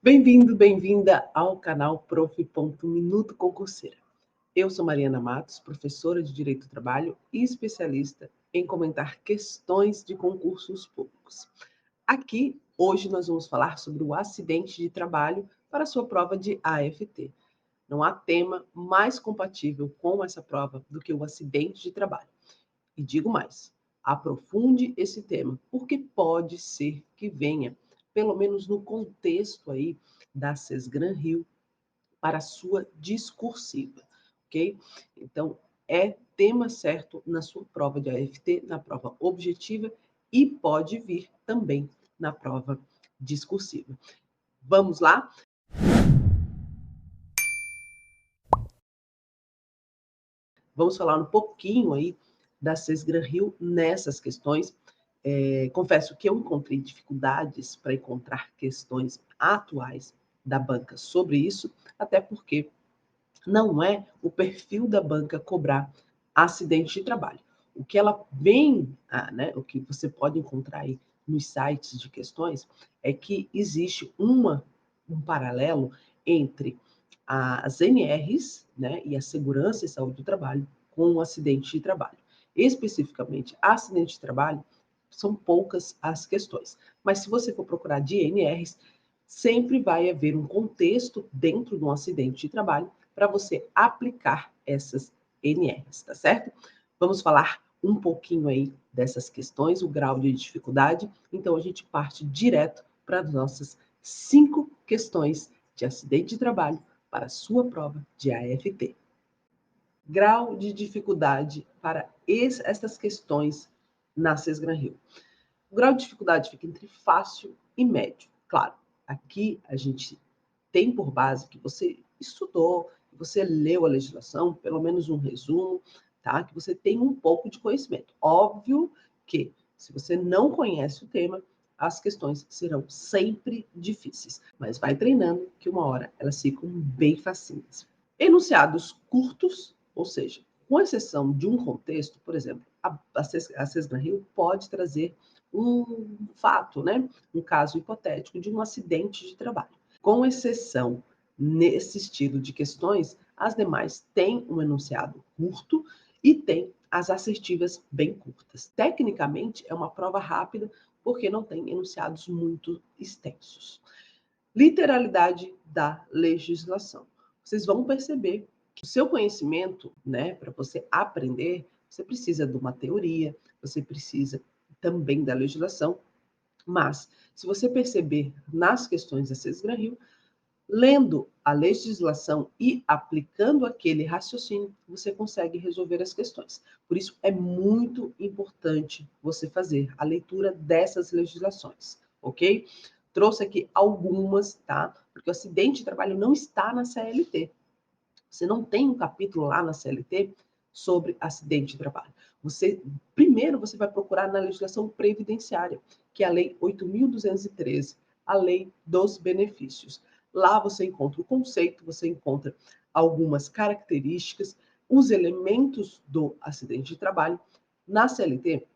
Bem-vindo, bem-vinda ao canal Prof. Minuto Concurseira. Eu sou Mariana Matos, professora de Direito do Trabalho e especialista em comentar questões de concursos públicos. Aqui, hoje, nós vamos falar sobre o acidente de trabalho para a sua prova de AFT. Não há tema mais compatível com essa prova do que o acidente de trabalho. E digo mais, aprofunde esse tema, porque pode ser que venha, pelo menos no contexto aí da Sesgran Rio, para a sua discursiva, ok? Então, é tema certo na sua prova de AFT, na prova objetiva, e pode vir também na prova discursiva. Vamos lá? Vamos falar um pouquinho aí da Sesgran Rio nessas questões. Confesso que eu encontrei dificuldades para encontrar questões atuais da banca sobre isso, até porque não é o perfil da banca cobrar acidente de trabalho. O que ela vem, o que você pode encontrar aí nos sites de questões, é que existe um paralelo entre as NRs, e a segurança e saúde do trabalho com o acidente de trabalho. Especificamente, acidente de trabalho, são poucas as questões. Mas se você for procurar de NRs, sempre vai haver um contexto dentro de um acidente de trabalho para você aplicar essas NRs, tá certo? Vamos falar um pouquinho aí dessas questões, o grau de dificuldade. Então, a gente parte direto para as nossas 5 questões de acidente de trabalho para a sua prova de AFT. Grau de dificuldade para essas questões na Sesgran Rio. O grau de dificuldade fica entre fácil e médio. Claro, aqui a gente tem por base que você estudou, que você leu a legislação, pelo menos um resumo, tá? Que você tem um pouco de conhecimento. Óbvio que, se você não conhece o tema, as questões serão sempre difíceis, mas vai treinando que uma hora elas ficam bem facinhas. Enunciados curtos, ou seja, com exceção de um contexto, por exemplo, a Sesgran Rio pode trazer um fato, um caso hipotético de um acidente de trabalho. Com exceção nesse estilo de questões, as demais têm um enunciado curto e têm as assertivas bem curtas. Tecnicamente, é uma prova rápida porque não tem enunciados muito extensos. Literalidade da legislação. Vocês vão perceber que o seu conhecimento, para você aprender, você precisa de uma teoria, você precisa também da legislação, mas se você perceber nas questões da Sesgran Rio, lendo a legislação e aplicando aquele raciocínio, você consegue resolver as questões. Por isso, é muito importante você fazer a leitura dessas legislações, ok? Trouxe aqui algumas, tá? Porque o acidente de trabalho não está na CLT. Você não tem um capítulo lá na CLT sobre acidente de trabalho. Primeiro, você vai procurar na legislação previdenciária, que é a Lei 8.213, a Lei dos Benefícios. Lá você encontra o conceito, você encontra algumas características, os elementos do acidente de trabalho. Na CLT,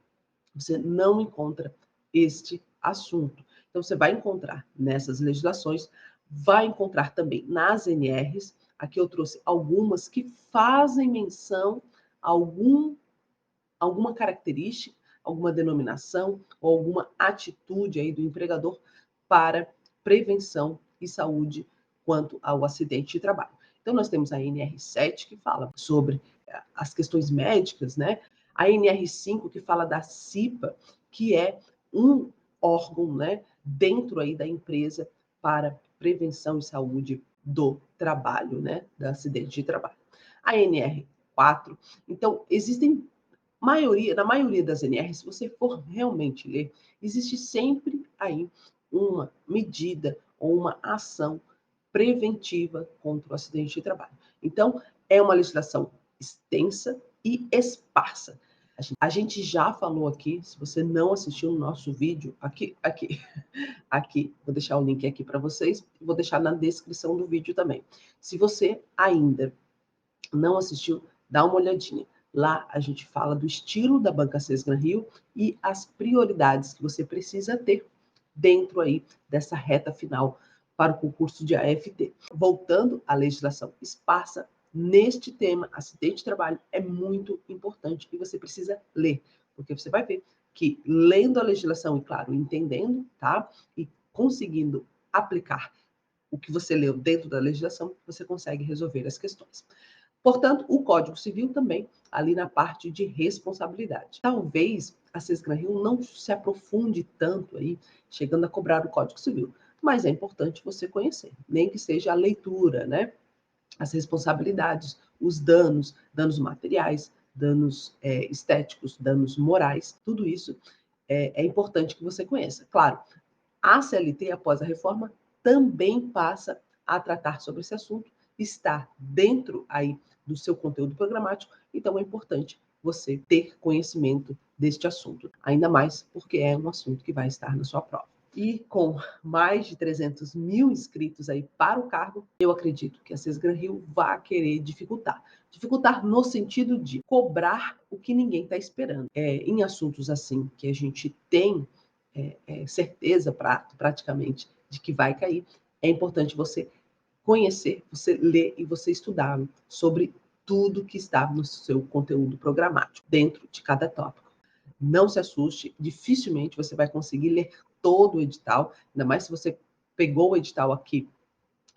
você não encontra este assunto. Então, você vai encontrar nessas legislações, vai encontrar também nas NRs. Aqui eu trouxe algumas que fazem menção a alguma característica, alguma denominação ou alguma atitude aí do empregador para prevenção e saúde quanto ao acidente de trabalho. Então, nós temos a NR7, que fala sobre as questões médicas, A NR5, que fala da CIPA, que é um órgão, dentro aí da empresa para prevenção e saúde do trabalho, do acidente de trabalho. A NR4. Então, existem na maioria das NRs, se você for realmente ler, existe sempre aí uma medida ou uma ação preventiva contra o acidente de trabalho. Então, é uma legislação extensa e esparsa. A gente já falou aqui, se você não assistiu o nosso vídeo, aqui, vou deixar o link aqui para vocês, vou deixar na descrição do vídeo também. Se você ainda não assistiu, dá uma olhadinha. Lá a gente fala do estilo da Banca Sesgran Rio e as prioridades que você precisa ter dentro aí dessa reta final para o concurso de AFT. Voltando à legislação esparsa, neste tema, acidente de trabalho é muito importante e você precisa ler, porque você vai ver que lendo a legislação e, claro, entendendo, tá? E conseguindo aplicar o que você leu dentro da legislação, você consegue resolver as questões. Portanto, o Código Civil também, ali na parte de responsabilidade. Talvez a Sesgran-Rio não se aprofunde tanto aí, chegando a cobrar o Código Civil, mas é importante você conhecer, nem que seja a leitura, né? As responsabilidades, os danos, danos materiais, danos estéticos, danos morais, tudo isso é importante que você conheça. Claro, a CLT, após a reforma, também passa a tratar sobre esse assunto, está dentro aí do seu conteúdo programático, então é importante você ter conhecimento deste assunto, ainda mais porque é um assunto que vai estar na sua prova. E com mais de 300 mil inscritos aí para o cargo, eu acredito que a Sesgran-Rio vai querer dificultar. Dificultar no sentido de cobrar o que ninguém está esperando. Em assuntos assim que a gente tem certeza praticamente de que vai cair, é importante você conhecer, você ler e você estudar sobre tudo que está no seu conteúdo programático, dentro de cada tópico. Não se assuste, dificilmente você vai conseguir ler todo o edital, ainda mais se você pegou o edital aqui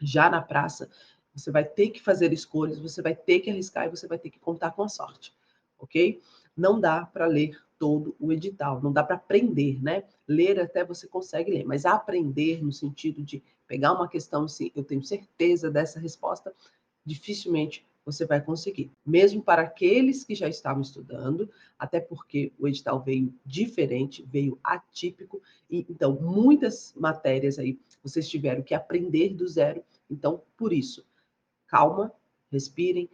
já na praça, você vai ter que fazer escolhas, você vai ter que arriscar e você vai ter que contar com a sorte, ok? Não dá para ler todo o edital, não dá para aprender, né? Ler até você consegue ler, mas aprender no sentido de pegar uma questão assim, eu tenho certeza dessa resposta, dificilmente você vai conseguir. Mesmo para aqueles que já estavam estudando, até porque o edital veio diferente, veio atípico, e então muitas matérias aí vocês tiveram que aprender do zero. Então, por isso, calma, respirem,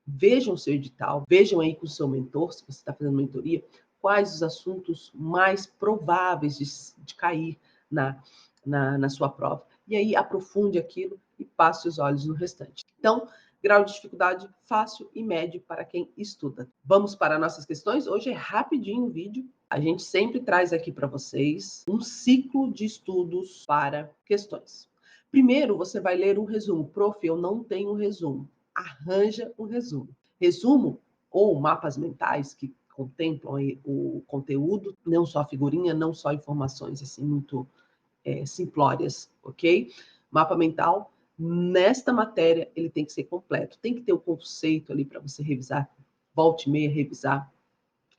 vejam o seu edital, vejam aí com o seu mentor, se você está fazendo mentoria, quais os assuntos mais prováveis de cair na sua prova. E aí aprofunde aquilo e passe os olhos no restante. Então, grau de dificuldade fácil e médio para quem estuda. Vamos para nossas questões? Hoje é rapidinho o vídeo. A gente sempre traz aqui para vocês um ciclo de estudos para questões. Primeiro, você vai ler um resumo. Prof, eu não tenho resumo. Arranja um resumo. Resumo ou mapas mentais que contemplam aí o conteúdo, não só figurinha, não só informações assim muito simplórias, ok? Mapa mental, nesta matéria, ele tem que ser completo. Tem que ter o conceito ali para você revisar, volte e meia, revisar,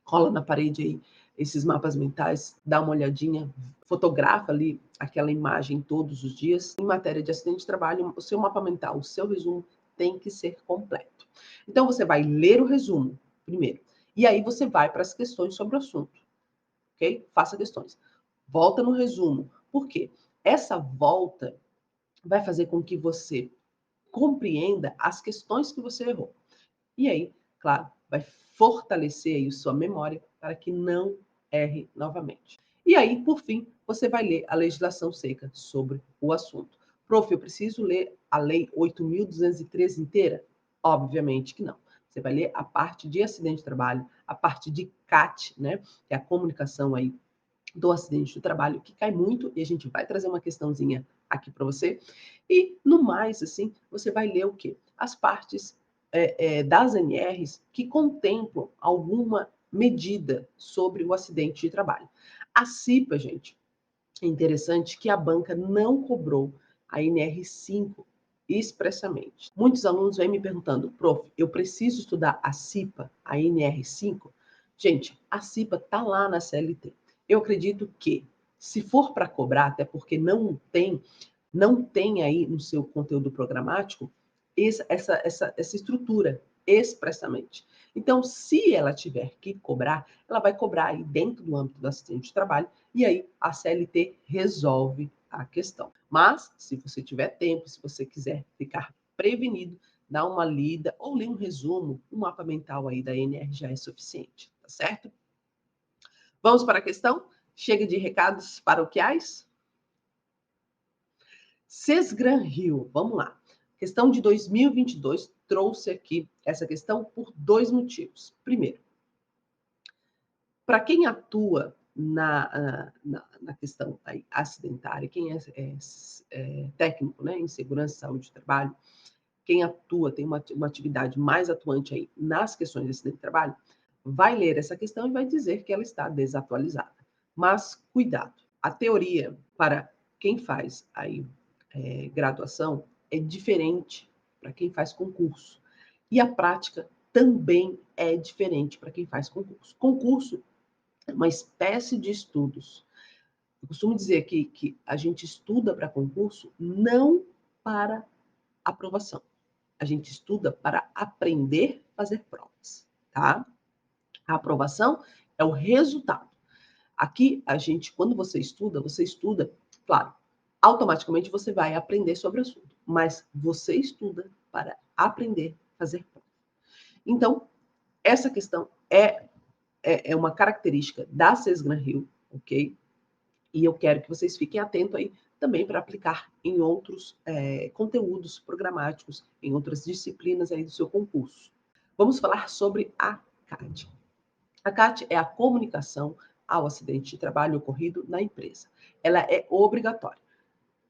cola na parede aí esses mapas mentais, dá uma olhadinha, fotografa ali aquela imagem todos os dias. Em matéria de acidente de trabalho, o seu mapa mental, o seu resumo tem que ser completo. Então, você vai ler o resumo primeiro, e aí você vai para as questões sobre o assunto, ok? Faça questões. Volta no resumo. Por quê? Essa volta vai fazer com que você compreenda as questões que você errou. E aí, claro, vai fortalecer aí sua memória para que não erre novamente. E aí, por fim, você vai ler a legislação seca sobre o assunto. Prof, eu preciso ler a Lei 8.213 inteira? Obviamente que não. Você vai ler a parte de acidente de trabalho, a parte de CAT, né, que é a comunicação aí do acidente do trabalho, que cai muito, e a gente vai trazer uma questãozinha aqui para você. E, no mais, assim, você vai ler o quê? As partes das NRs que contemplam alguma medida sobre o acidente de trabalho. A CIPA, gente, é interessante que a banca não cobrou a NR5 expressamente. Muitos alunos vêm me perguntando, prof, eu preciso estudar a CIPA, a NR5? Gente, a CIPA está lá na CLT. Eu acredito que, se for para cobrar, até porque não tem aí no seu conteúdo programático essa estrutura expressamente. Então, se ela tiver que cobrar, ela vai cobrar aí dentro do âmbito do acidente de trabalho, e aí a CLT resolve a questão. Mas, se você tiver tempo, se você quiser ficar prevenido, dá uma lida ou lê um resumo, um mapa mental aí da NR já é suficiente, tá certo? Vamos para a questão? Chega de recados paroquiais? Sesgran-Rio, vamos lá. Questão de 2022 trouxe aqui essa questão por dois motivos. Primeiro, para quem atua na questão aí acidentária, quem é técnico, né, em segurança e saúde do trabalho, quem atua, tem uma atividade mais atuante aí nas questões de acidente de trabalho, vai ler essa questão e vai dizer que ela está desatualizada. Mas cuidado, a teoria para quem faz aí graduação é diferente para quem faz concurso. E a prática também é diferente para quem faz concurso. Concurso é uma espécie de estudos. Eu costumo dizer aqui que a gente estuda para concurso não para aprovação. A gente estuda para aprender a fazer provas, tá? A aprovação é o resultado. Aqui, quando você estuda, claro, automaticamente você vai aprender sobre o assunto, mas você estuda para aprender a fazer prova. Então, essa questão é uma característica da Sesgran Rio, ok? E eu quero que vocês fiquem atentos aí também para aplicar em outros conteúdos programáticos, em outras disciplinas aí do seu concurso. Vamos falar sobre a CAT. A CAT é a comunicação ao acidente de trabalho ocorrido na empresa. Ela é obrigatória.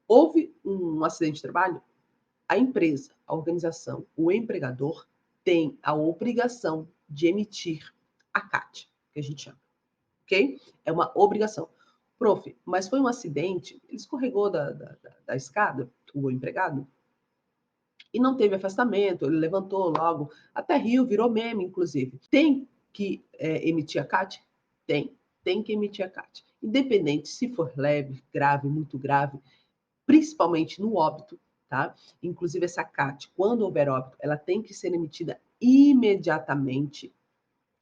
Houve um acidente de trabalho, a empresa, a organização, o empregador tem a obrigação de emitir a CAT, que a gente chama, ok? É uma obrigação. Prof, mas foi um acidente, ele escorregou da escada, o empregado, e não teve afastamento, ele levantou logo, até riu, virou meme, inclusive. Tem que emitir a CAT? Tem que emitir a CAT. Independente se for leve, grave, muito grave, principalmente no óbito, tá? Inclusive essa CAT, quando houver óbito, ela tem que ser emitida imediatamente.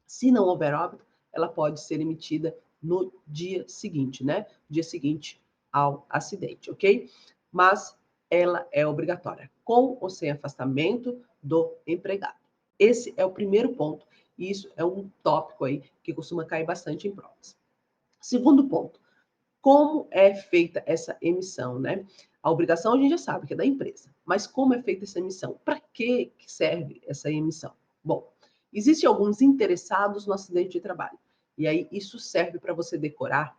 Se não houver óbito, ela pode ser emitida no dia seguinte, né? Dia seguinte ao acidente, ok? Mas ela é obrigatória, com ou sem afastamento do empregado. Esse é o primeiro ponto, e isso é um tópico aí que costuma cair bastante em provas. Segundo ponto, como é feita essa emissão, né? A obrigação a gente já sabe que é da empresa, mas como é feita essa emissão? Para que serve essa emissão? Bom, existem alguns interessados no acidente de trabalho, e aí isso serve para você decorar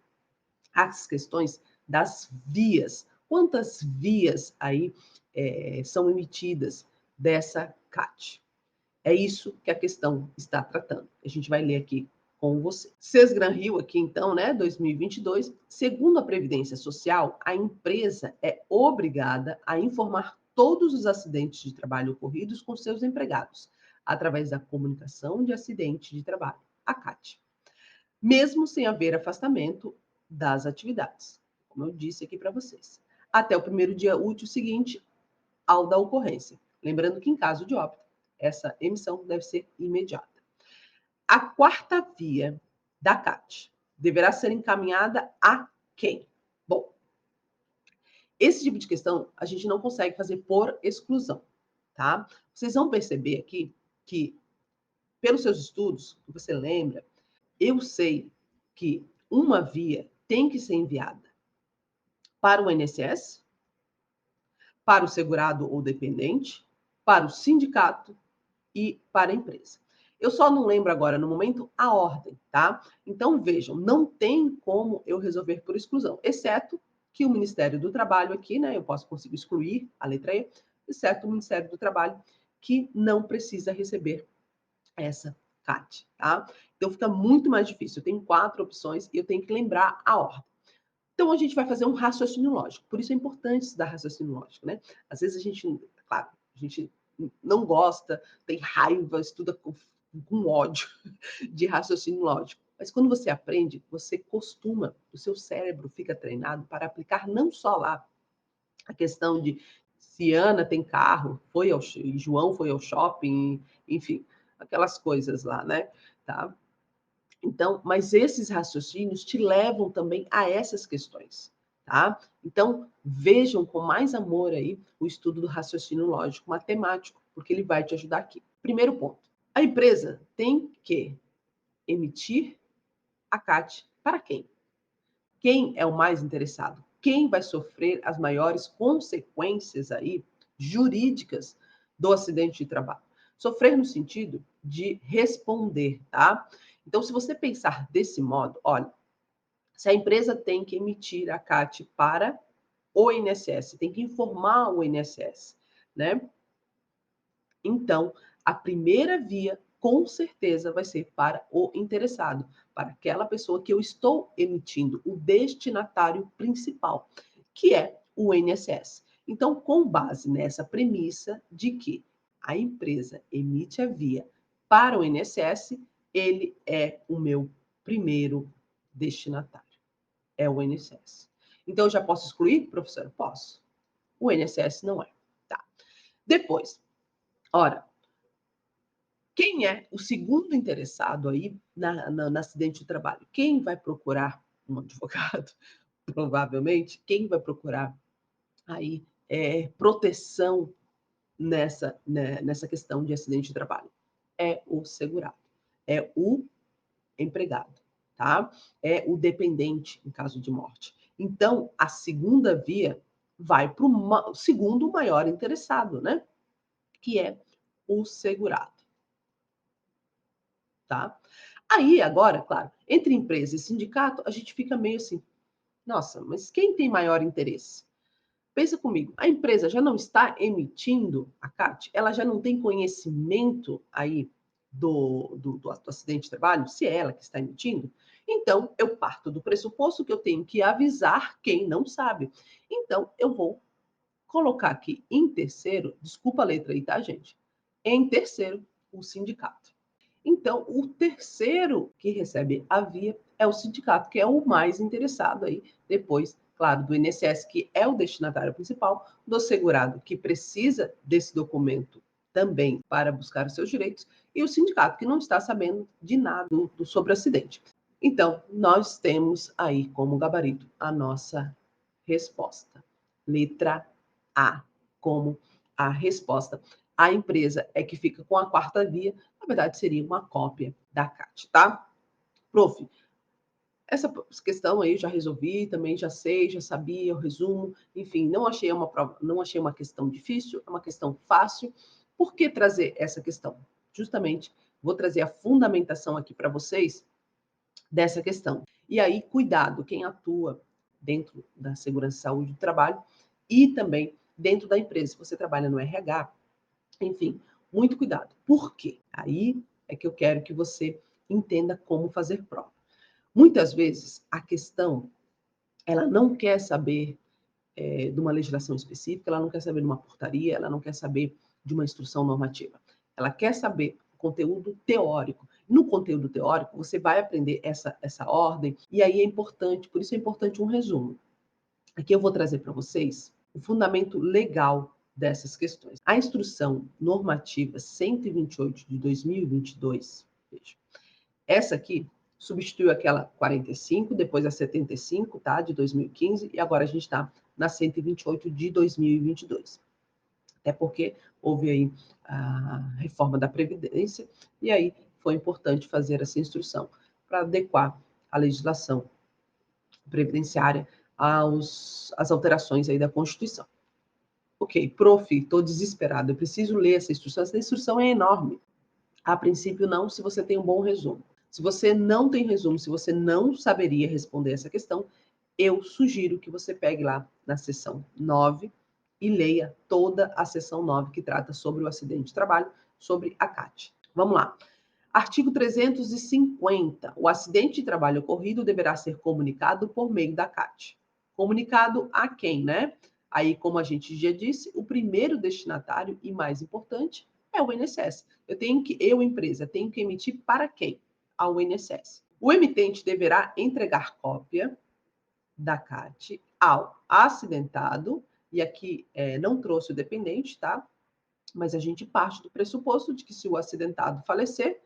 as questões das vias. Quantas vias aí são emitidas dessa CAT? É isso que a questão está tratando. A gente vai ler aqui com você. Sesgran Rio aqui então, né, 2022, segundo a Previdência Social, a empresa é obrigada a informar todos os acidentes de trabalho ocorridos com seus empregados, através da comunicação de acidente de trabalho, a CAT, mesmo sem haver afastamento das atividades, como eu disse aqui para vocês, até o primeiro dia útil seguinte ao da ocorrência. Lembrando que em caso de óbito, essa emissão deve ser imediata. A quarta via da CAT deverá ser encaminhada a quem? Bom, esse tipo de questão a gente não consegue fazer por exclusão, tá? Vocês vão perceber aqui que, pelos seus estudos, você lembra, eu sei que uma via tem que ser enviada para o INSS, para o segurado ou dependente, para o sindicato e para a empresa. Eu só não lembro agora, no momento, a ordem, tá? Então, vejam, não tem como eu resolver por exclusão, exceto que o Ministério do Trabalho aqui, né, eu consigo excluir a letra E, exceto o Ministério do Trabalho, que não precisa receber essa CAT, tá? Então, fica muito mais difícil. Eu tenho 4 opções e eu tenho que lembrar a ordem. Então, a gente vai fazer um raciocínio lógico. Por isso é importante estudar raciocínio lógico, né? Às vezes a gente, claro, a gente não gosta, tem raiva, estuda com ódio de raciocínio lógico. Mas quando você aprende, você costuma, o seu cérebro fica treinado para aplicar não só lá a questão de se Ana tem carro, João foi ao shopping, enfim, aquelas coisas lá, né? Tá? Então, mas esses raciocínios te levam também a essas questões, tá? Então, vejam com mais amor aí o estudo do raciocínio lógico matemático, porque ele vai te ajudar aqui. Primeiro ponto. A empresa tem que emitir a CAT para quem? Quem é o mais interessado? Quem vai sofrer as maiores consequências aí jurídicas do acidente de trabalho? Sofrer no sentido de responder, tá? Então, se você pensar desse modo, olha, Se a empresa tem que emitir a CAT para o INSS, tem que informar o INSS, né? Então, a primeira via, com certeza, vai ser para o interessado, para aquela pessoa que eu estou emitindo, o destinatário principal, que é o INSS. Então, com base nessa premissa de que a empresa emite a via para o INSS, ele é o meu primeiro destinatário, é o INSS. Então, eu já posso excluir, professora? Posso. O INSS não é. Tá. Depois, ora, quem é o segundo interessado aí no acidente de trabalho? Quem vai procurar um advogado? Provavelmente, quem vai procurar aí proteção nessa questão de acidente de trabalho? É o segurado, é o empregado, tá? É o dependente em caso de morte. Então, a segunda via vai para o segundo maior interessado, né? Que é o segurado. Tá? Aí, agora, claro, entre empresa e sindicato, a gente fica meio assim, nossa, mas quem tem maior interesse? Pensa comigo, a empresa já não está emitindo a CAT? Ela já não tem conhecimento aí do acidente de trabalho, se é ela que está emitindo? Então, eu parto do pressuposto que eu tenho que avisar quem não sabe. Então, eu vou colocar aqui em terceiro, desculpa a letra aí, tá, gente? Em terceiro, o sindicato. Então, o terceiro que recebe a via é o sindicato, que é o mais interessado aí, depois, claro, do INSS, que é o destinatário principal, do segurado, que precisa desse documento também para buscar os seus direitos, e o sindicato, que não está sabendo de nada sobre o acidente. Então, nós temos aí como gabarito a nossa resposta. Letra A, como a resposta. A empresa é que fica com a quarta via, na verdade seria uma cópia da CAT, tá? Prof, essa questão aí já resolvi, também já sei, já sabia, o resumo, enfim, não achei uma prova, não achei uma questão difícil, é uma questão fácil. Por que trazer essa questão? Justamente, vou trazer a fundamentação aqui para vocês dessa questão. E aí, cuidado, quem atua dentro da segurança e saúde do trabalho e também dentro da empresa. Se você trabalha no RH, enfim, muito cuidado. Por quê? Aí é que eu quero que você entenda como fazer prova. Muitas vezes a questão, ela não quer saber de uma legislação específica, ela não quer saber de uma portaria, ela não quer saber de uma instrução normativa. Ela quer saber o conteúdo teórico. No conteúdo teórico, você vai aprender essa ordem, e aí é importante, por isso é importante um resumo. Aqui eu vou trazer para vocês o fundamento legal dessas questões. A instrução normativa 128 de 2022, veja, essa aqui substituiu aquela 45, depois a 75, tá, de 2015, e agora a gente está na 128 de 2022. Até porque houve aí a reforma da Previdência, e aí foi importante fazer essa instrução para adequar a legislação previdenciária às alterações aí da Constituição. Ok, prof, estou desesperado, eu preciso ler essa instrução é enorme. A princípio, não, se você tem um bom resumo. Se você não tem resumo, se você não saberia responder essa questão, eu sugiro que você pegue lá na seção 9 e leia toda a seção 9 que trata sobre o acidente de trabalho, sobre a CAT. Vamos lá. Artigo 350. O acidente de trabalho ocorrido deverá ser comunicado por meio da CAT. Comunicado a quem, né? Aí, como a gente já disse, o primeiro destinatário e mais importante é o INSS. Eu, empresa, tenho que emitir para quem? Ao INSS. O emitente deverá entregar cópia da CAT ao acidentado, e aqui não trouxe o dependente, tá? Mas a gente parte do pressuposto de que se o acidentado falecer,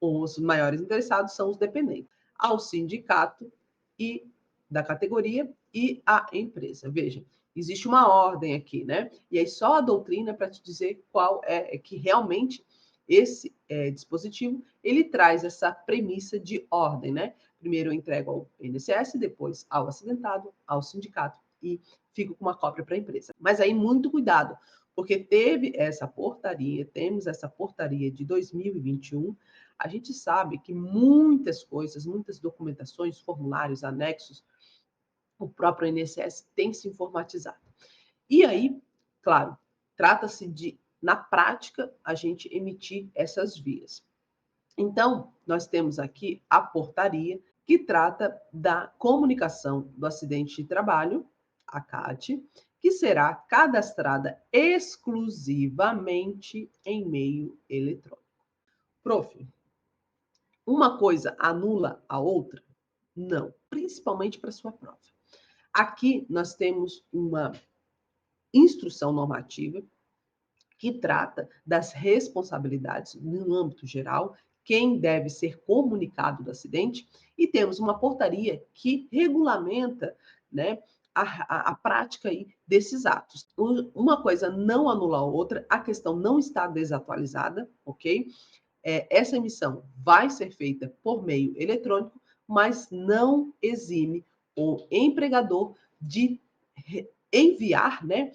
os maiores interessados são os dependentes, ao sindicato e da categoria e à empresa. Veja, existe uma ordem aqui, né? E aí só a doutrina para te dizer qual é que realmente esse dispositivo ele traz essa premissa de ordem, né? Primeiro eu entrego ao INSS, depois ao acidentado, ao sindicato e fico com uma cópia para a empresa. Mas aí muito cuidado, porque temos essa portaria de 2021, a gente sabe que muitas coisas, muitas documentações, formulários, anexos, o próprio INSS tem se informatizado. E aí, claro, trata-se de, na prática, a gente emitir essas vias. Então, nós temos aqui a portaria que trata da comunicação do acidente de trabalho, a CAT, que será cadastrada exclusivamente em meio eletrônico. Prof, uma coisa anula a outra? Não, principalmente para sua prova. Aqui nós temos uma instrução normativa que trata das responsabilidades no âmbito geral, quem deve ser comunicado do acidente, e temos uma portaria que regulamenta, né, a prática aí desses atos. Uma coisa não anula a outra, a questão não está desatualizada, ok? Essa emissão vai ser feita por meio eletrônico, mas não exime o empregador de enviar, né,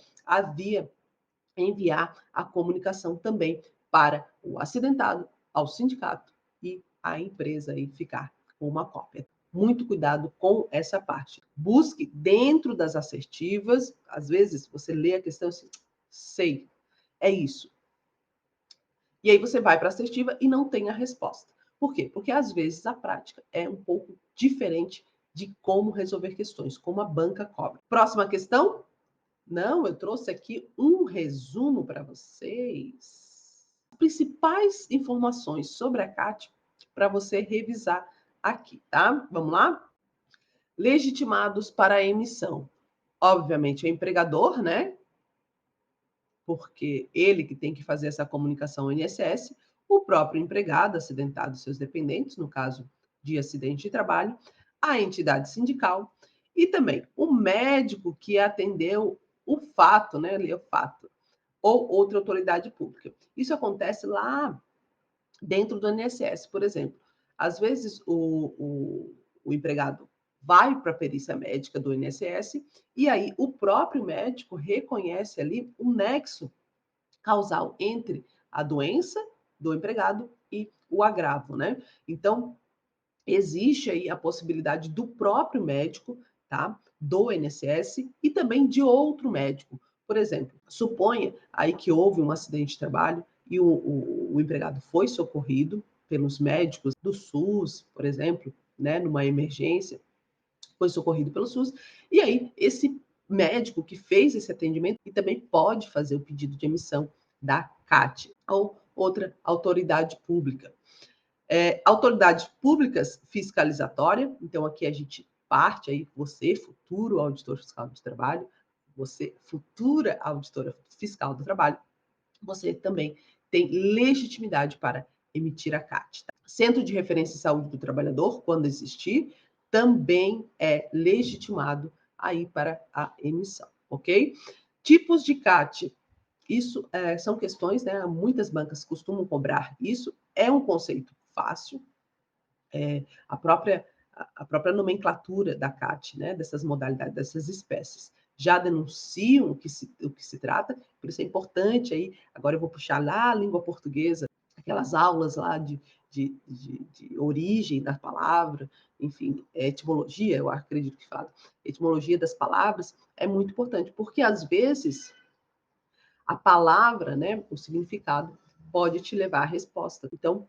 enviar a comunicação também para o acidentado, ao sindicato e à empresa aí ficar com uma cópia. Muito cuidado com essa parte. Busque dentro das assertivas, às vezes você lê a questão assim, sei, é isso. E aí você vai para a assertiva e não tem a resposta. Por quê? Porque às vezes a prática é um pouco diferente de como resolver questões, como a banca cobra. Próxima questão? Não, eu trouxe aqui um resumo para vocês. Principais informações sobre a CAT para você revisar aqui, tá? Vamos lá? Legitimados para a emissão. Obviamente, o empregador, né? Porque ele que tem que fazer essa comunicação ao INSS, o próprio empregado, acidentado, seus dependentes, no caso de acidente de trabalho, a entidade sindical e também o médico que atendeu o fato, né, ali o fato, ou outra autoridade pública. Isso acontece lá dentro do INSS, por exemplo. Às vezes o empregado vai para a perícia médica do INSS e aí o próprio médico reconhece ali um nexo causal entre a doença do empregado e o agravo, né? Então, existe aí a possibilidade do próprio médico, tá? Do INSS e também de outro médico. Por exemplo, suponha aí que houve um acidente de trabalho e o empregado foi socorrido pelos médicos do SUS, por exemplo, né, numa emergência, foi socorrido pelo SUS, e aí esse médico que fez esse atendimento e também pode fazer o pedido de emissão da CAT ou outra autoridade pública. Autoridades públicas fiscalizatória, então aqui a gente parte aí, você, futuro auditor fiscal do trabalho, você, futura auditora fiscal do trabalho, você também tem legitimidade para emitir a CAT. Tá? Centro de Referência em Saúde do Trabalhador, quando existir, também é legitimado aí para a emissão, ok? Tipos de CAT, isso são questões, né? Muitas bancas costumam cobrar isso, é um conceito fácil, a própria nomenclatura da CAT, né? Dessas modalidades, dessas espécies, já denunciam o que se trata, por isso é importante aí, agora eu vou puxar lá a língua portuguesa, aquelas aulas lá de origem da palavra, enfim, etimologia, eu acredito que fala, etimologia das palavras é muito importante, porque às vezes a palavra, né, o significado, pode te levar à resposta. Então,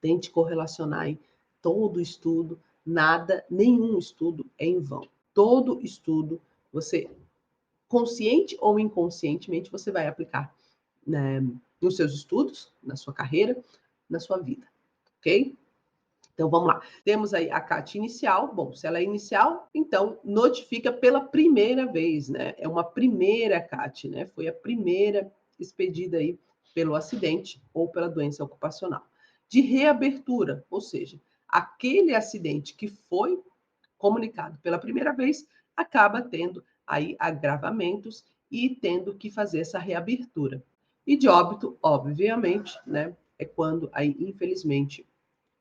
tente correlacionar aí todo estudo, nenhum estudo é em vão. Todo estudo, você, consciente ou inconscientemente, você vai aplicar, né, nos seus estudos, na sua carreira, na sua vida, ok? Então, vamos lá. Temos aí a CAT inicial. Bom, se ela é inicial, então notifica pela primeira vez, né? É uma primeira CAT, né? Foi a primeira expedida aí pelo acidente ou pela doença ocupacional. De reabertura, ou seja, aquele acidente que foi comunicado pela primeira vez acaba tendo aí agravamentos e tendo que fazer essa reabertura. E de óbito, obviamente, né? É quando aí, infelizmente,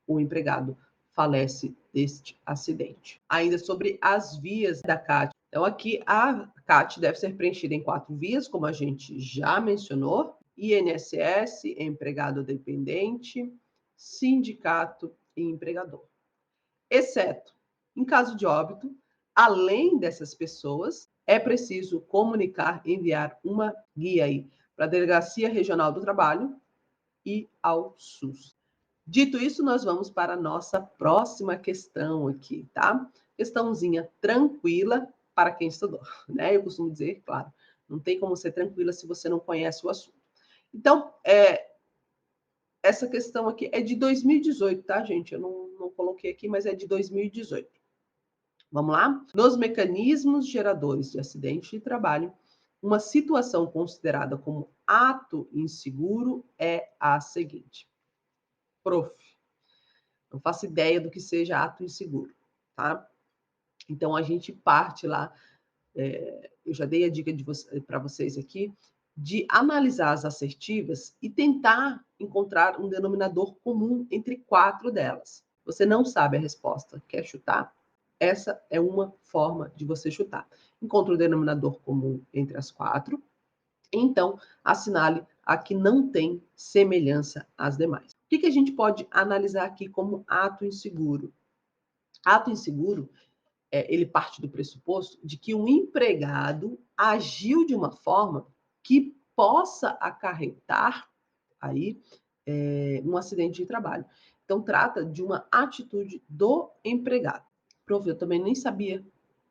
o empregado falece deste acidente. Ainda sobre as vias da CAT, Então, aqui a CAT deve ser preenchida em 4 vias, como a gente já mencionou: INSS, empregado dependente, sindicato e empregador. Exceto em caso de óbito, além dessas pessoas, é preciso comunicar, enviar uma guia aí para a Delegacia Regional do Trabalho e ao SUS. Dito isso, nós vamos para a nossa próxima questão aqui, tá? Questãozinha tranquila para quem estudou, né? Eu costumo dizer, claro, não tem como ser tranquila se você não conhece o assunto. Então, essa questão aqui é de 2018, tá, gente? Eu não coloquei aqui, mas é de 2018. Vamos lá? Nos mecanismos geradores de acidente de trabalho, uma situação considerada como ato inseguro é a seguinte. Prof, não faço ideia do que seja ato inseguro, tá? Então, a gente parte lá, eu já dei a dica para vocês aqui, de analisar as assertivas e tentar encontrar um denominador comum entre 4 delas. Você não sabe a resposta, quer chutar? Essa é uma forma de você chutar. Encontre o denominador comum entre as 4, então assinale a que não tem semelhança às demais. O que a gente pode analisar aqui como ato inseguro? Ato inseguro, ele parte do pressuposto de que um empregado agiu de uma forma que possa acarretar aí um acidente de trabalho. Então, trata de uma atitude do empregado. Prof, eu também nem sabia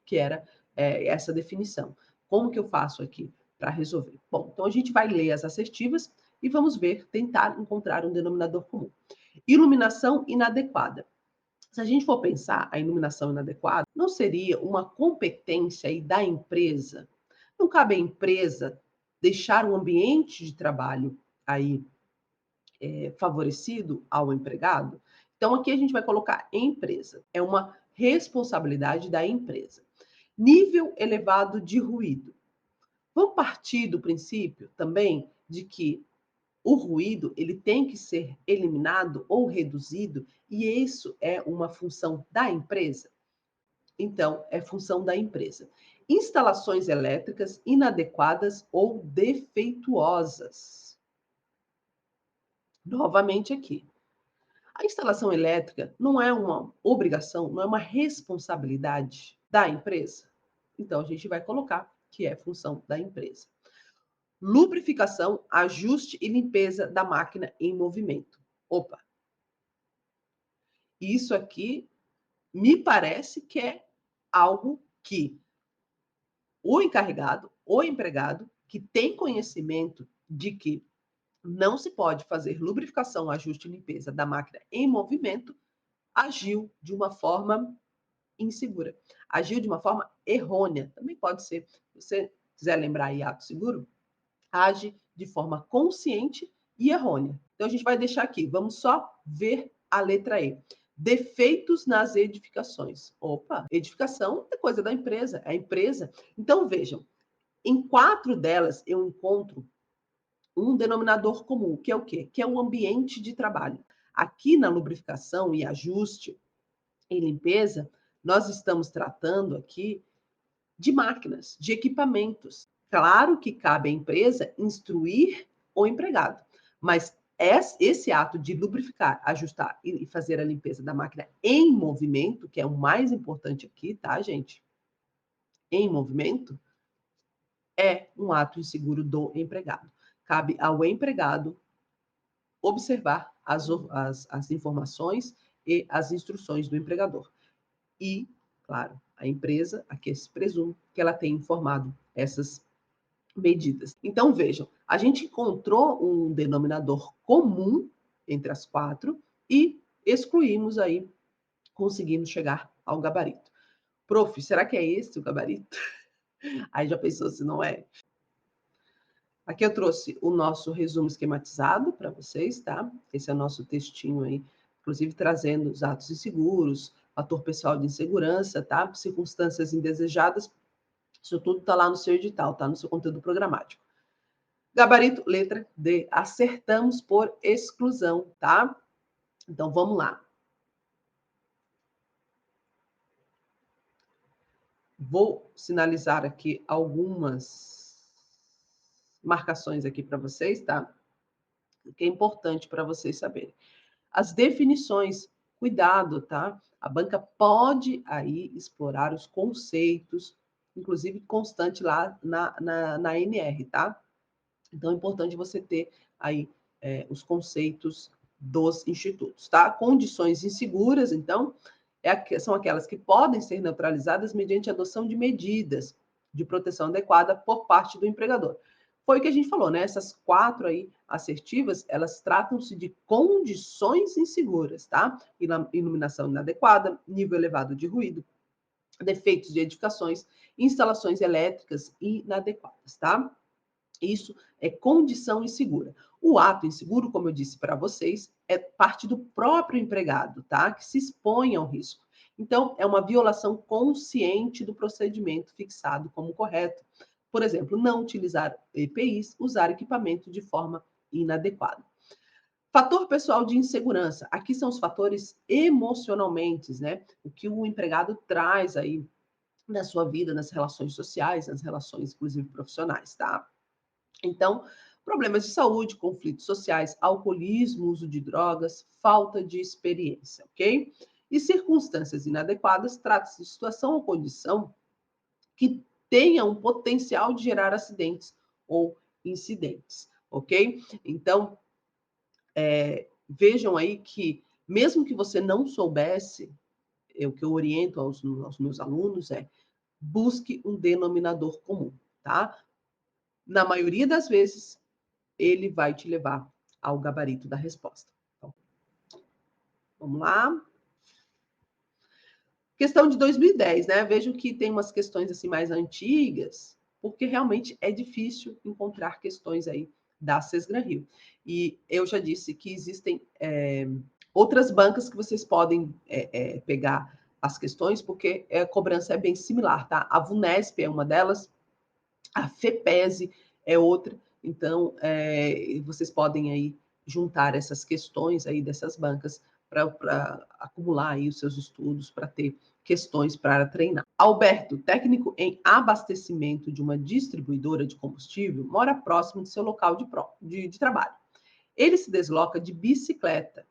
que era essa definição. Como que eu faço aqui para resolver? Bom, então a gente vai ler as assertivas e vamos ver, tentar encontrar um denominador comum. Iluminação inadequada. Se a gente for pensar, a iluminação inadequada não seria uma competência aí da empresa? Não cabe à empresa deixar um ambiente de trabalho aí favorecido ao empregado? Então, aqui a gente vai colocar empresa. É uma responsabilidade da empresa. Nível elevado de ruído. Vamos partir do princípio também de que o ruído ele tem que ser eliminado ou reduzido, e isso é uma função da empresa? Então, é função da empresa. Instalações elétricas inadequadas ou defeituosas. Novamente aqui. A instalação elétrica não é uma obrigação, não é uma responsabilidade da empresa? Então, a gente vai colocar que é função da empresa. Lubrificação, ajuste e limpeza da máquina em movimento. Opa! Isso aqui me parece que é algo que o encarregado, o empregado, que tem conhecimento de que não se pode fazer lubrificação, ajuste e limpeza da máquina em movimento, agiu de uma forma insegura. Agiu de uma forma errônea. Também pode ser, se você quiser lembrar aí ato seguro, age de forma consciente e errônea. Então, a gente vai deixar aqui. Vamos só ver a letra E. Defeitos nas edificações. Opa, edificação é coisa da empresa, é a empresa. Então, vejam, em 4 delas eu encontro um denominador comum, que é o quê? Que é o ambiente de trabalho. Aqui na lubrificação e ajuste e limpeza, nós estamos tratando aqui de máquinas, de equipamentos. Claro que cabe à empresa instruir o empregado, mas esse ato de lubrificar, ajustar e fazer a limpeza da máquina em movimento, que é o mais importante aqui, tá, gente? Em movimento, é um ato inseguro do empregado. Cabe ao empregado observar as informações e as instruções do empregador. E, claro, a empresa, aqui se presume que ela tem informado essas medidas. Então, vejam, a gente encontrou um denominador comum entre as 4 e excluímos aí, conseguimos chegar ao gabarito. Prof, será que é esse o gabarito? Aí já pensou se não é? Aqui eu trouxe o nosso resumo esquematizado para vocês, tá? Esse é o nosso textinho aí, inclusive trazendo os atos inseguros, fator pessoal de insegurança, tá? Circunstâncias indesejadas. Isso tudo está lá no seu edital, tá? No seu conteúdo programático. Gabarito, letra D. Acertamos por exclusão, tá? Então, vamos lá. Vou sinalizar aqui algumas marcações aqui para vocês, tá? Que é importante para vocês saberem. As definições, cuidado, tá? A banca pode aí explorar os conceitos, inclusive constante lá na NR, tá? Então é importante você ter aí os conceitos dos institutos, tá? Condições inseguras, então, são aquelas que podem ser neutralizadas mediante a adoção de medidas de proteção adequada por parte do empregador. Foi o que a gente falou, né? Essas 4 aí assertivas, elas tratam-se de condições inseguras, tá? Iluminação inadequada, nível elevado de ruído, defeitos de edificações, instalações elétricas inadequadas, tá? Isso é condição insegura. O ato inseguro, como eu disse para vocês, é parte do próprio empregado, tá? Que se expõe ao risco. Então, é uma violação consciente do procedimento fixado como correto. Por exemplo, não utilizar EPIs, usar equipamento de forma inadequada. Fator pessoal de insegurança. Aqui são os fatores emocionalmente, né? O que o empregado traz aí na sua vida, nas relações sociais, nas relações, inclusive, profissionais, tá? Então, problemas de saúde, conflitos sociais, alcoolismo, uso de drogas, falta de experiência, ok? E circunstâncias inadequadas, trata-se de situação ou condição que tenha um potencial de gerar acidentes ou incidentes, ok? Então, vejam aí que, mesmo que você não soubesse, o que eu oriento aos meus alunos é busque um denominador comum, tá? Na maioria das vezes, ele vai te levar ao gabarito da resposta. Então, vamos lá. Questão de 2010, né? Vejo que tem umas questões assim mais antigas, porque realmente é difícil encontrar questões aí da Sesgran Rio. E eu já disse que existem outras bancas que vocês podem pegar as questões, porque a cobrança é bem similar, tá? A VUNESP é uma delas, a FEPESE é outra. Então, vocês podem aí juntar essas questões aí dessas bancas para acumular aí os seus estudos, para ter questões para treinar. Alberto, técnico em abastecimento de uma distribuidora de combustível, mora próximo de seu local de trabalho. Ele se desloca de bicicleta,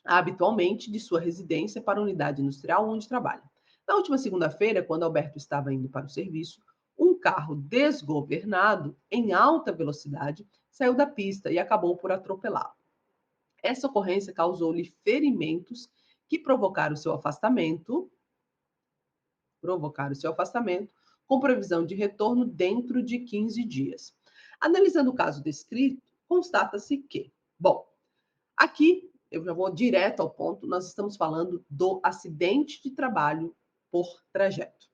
habitualmente de sua residência para a unidade industrial onde trabalha. Na última segunda-feira, quando Alberto estava indo para o serviço, um carro desgovernado, em alta velocidade, saiu da pista e acabou por atropelá-lo. Essa ocorrência causou-lhe ferimentos que provocaram seu afastamento, com previsão de retorno dentro de 15 dias. Analisando o caso descrito, constata-se que, bom, aqui eu já vou direto ao ponto, nós estamos falando do acidente de trabalho por trajeto.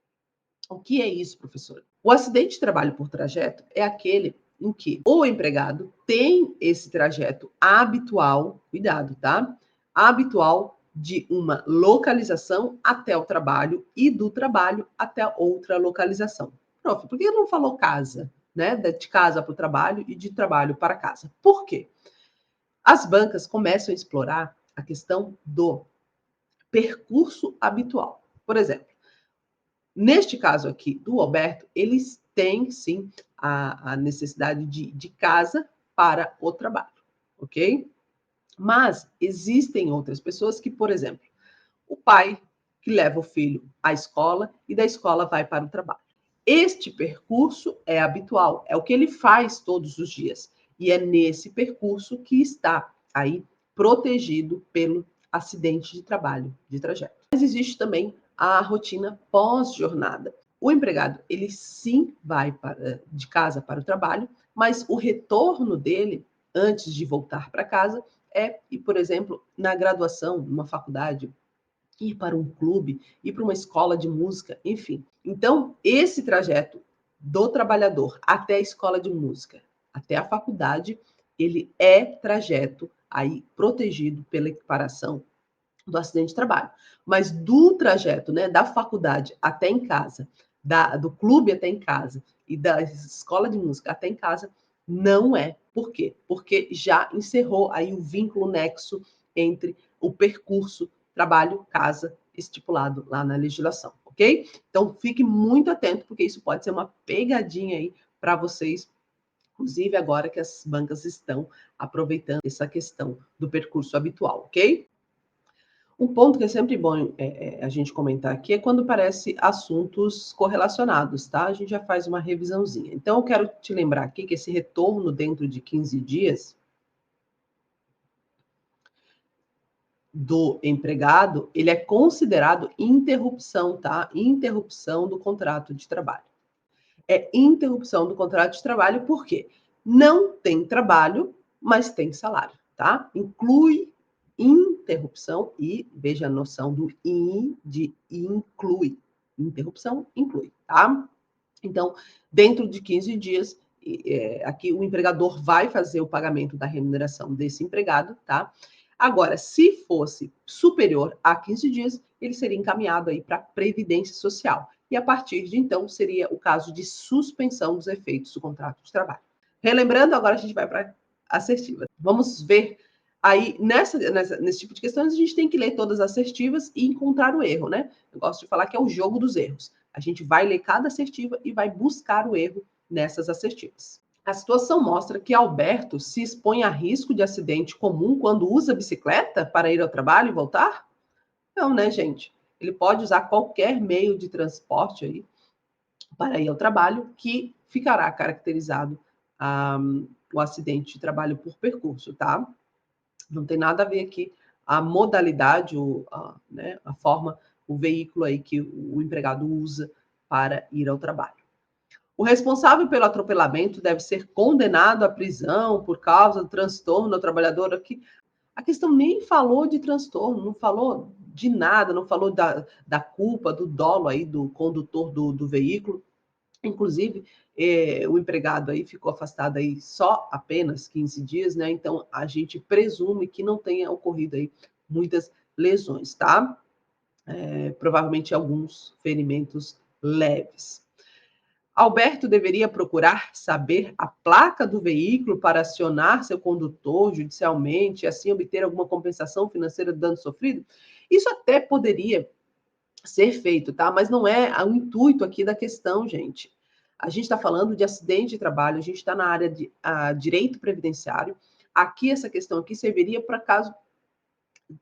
O que é isso, professora? O acidente de trabalho por trajeto é aquele em que o empregado tem esse trajeto habitual, cuidado, tá? Habitual de uma localização até o trabalho e do trabalho até outra localização. Prof, por que não falou casa, né? De casa para o trabalho e de trabalho para casa? Por quê? As bancas começam a explorar a questão do percurso habitual. Por exemplo, neste caso aqui do Alberto, eles têm sim a necessidade de casa para o trabalho, ok? Mas existem outras pessoas que, por exemplo, o pai que leva o filho à escola e da escola vai para o trabalho. Este percurso é habitual, é o que ele faz todos os dias. E é nesse percurso que está aí protegido pelo acidente de trabalho, de trajeto. Mas existe também a rotina pós-jornada. O empregado, ele sim vai de casa para o trabalho, mas o retorno dele, antes de voltar para casa, por exemplo, na graduação, numa faculdade, ir para um clube, ir para uma escola de música, enfim. Então, esse trajeto do trabalhador até a escola de música, até a faculdade, ele é trajeto aí protegido pela equiparação do acidente de trabalho. Mas do trajeto, né, da faculdade até em casa, do clube até em casa e da escola de música até em casa, não é. Por quê? Porque já encerrou aí o vínculo nexo entre o percurso trabalho-casa estipulado lá na legislação. ok? Então, fique muito atento, porque isso pode ser uma pegadinha aí para vocês, inclusive agora que as bancas estão aproveitando essa questão do percurso habitual, ok? Um ponto que é sempre bom a gente comentar aqui é quando parece assuntos correlacionados, tá? A gente já faz uma revisãozinha. Então, eu quero te lembrar aqui que esse retorno dentro de 15 dias do empregado, ele é considerado interrupção, tá? Interrupção do contrato de trabalho. É interrupção do contrato de trabalho porque não tem trabalho, mas tem salário, tá? Inclui interrupção e veja a noção do de inclui. Interrupção inclui, tá? Então, dentro de 15 dias, aqui o empregador vai fazer o pagamento da remuneração desse empregado, tá? Agora, se fosse superior a 15 dias, ele seria encaminhado aí para a Previdência Social. E a partir de então, seria o caso de suspensão dos efeitos do contrato de trabalho. Relembrando, agora a gente vai para a assertiva. Vamos ver aí, nesse tipo de questões, a gente tem que ler todas as assertivas e encontrar o erro, né? Eu gosto de falar que é o jogo dos erros. A gente vai ler cada assertiva e vai buscar o erro nessas assertivas. A situação mostra que Alberto se expõe a risco de acidente comum quando usa bicicleta para ir ao trabalho e voltar? Não, né, gente? Ele pode usar qualquer meio de transporte aí para ir ao trabalho que ficará caracterizado o acidente de trabalho por percurso, tá? Não tem nada a ver aqui a modalidade, né, a forma, o veículo aí que o empregado usa para ir ao trabalho. O responsável pelo atropelamento deve ser condenado à prisão por causa do transtorno ao trabalhador. Aqui, a questão nem falou de transtorno, não falou de nada, não falou da culpa, do dolo aí do condutor do veículo. Inclusive, o empregado aí ficou afastado aí só apenas 15 dias, né? Então, a gente presume que não tenha ocorrido aí muitas lesões, tá? Provavelmente alguns ferimentos leves. Alberto deveria procurar saber a placa do veículo para acionar seu condutor judicialmente e assim obter alguma compensação financeira do dano sofrido? Isso até poderia ser feito, tá? Mas não é o intuito aqui da questão, gente. A gente está falando de acidente de trabalho, a gente está na área de direito previdenciário. Aqui, essa questão aqui serviria para caso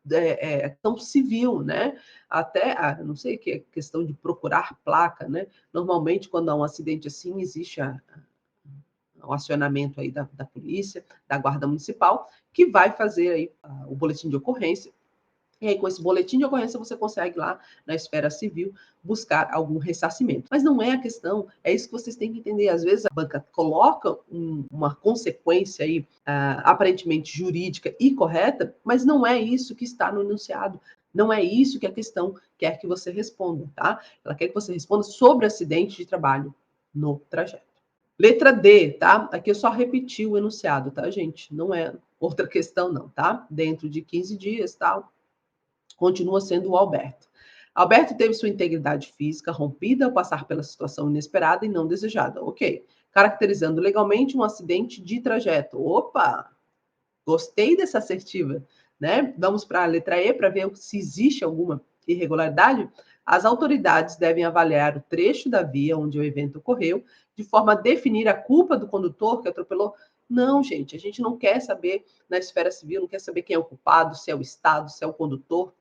questão civil, né? Até, não sei que é questão de procurar placa, né? Normalmente, quando há um acidente assim, existe o acionamento aí da polícia, da guarda municipal, que vai fazer aí o boletim de ocorrência. E aí, com esse boletim de ocorrência, você consegue lá na esfera civil buscar algum ressarcimento. Mas não é a questão, é isso que vocês têm que entender. Às vezes a banca coloca uma consequência aí, aparentemente jurídica e correta, mas não é isso que está no enunciado. Não é isso que a questão quer que você responda, tá? Ela quer que você responda sobre acidente de trabalho no trajeto. Letra D, tá? Aqui eu só repeti o enunciado, tá, gente? Não é outra questão, não, tá? Dentro de 15 dias, tal, continua sendo o Alberto. Alberto teve sua integridade física rompida ao passar pela situação inesperada e não desejada. Ok. Caracterizando legalmente um acidente de trajeto. Opa! Gostei dessa assertiva, né? Vamos para a letra E para ver se existe alguma irregularidade. As autoridades devem avaliar o trecho da via onde o evento ocorreu, de forma a definir a culpa do condutor que atropelou. Não, gente, a gente não quer saber na esfera civil, não quer saber quem é o culpado, se é o Estado, se é o condutor,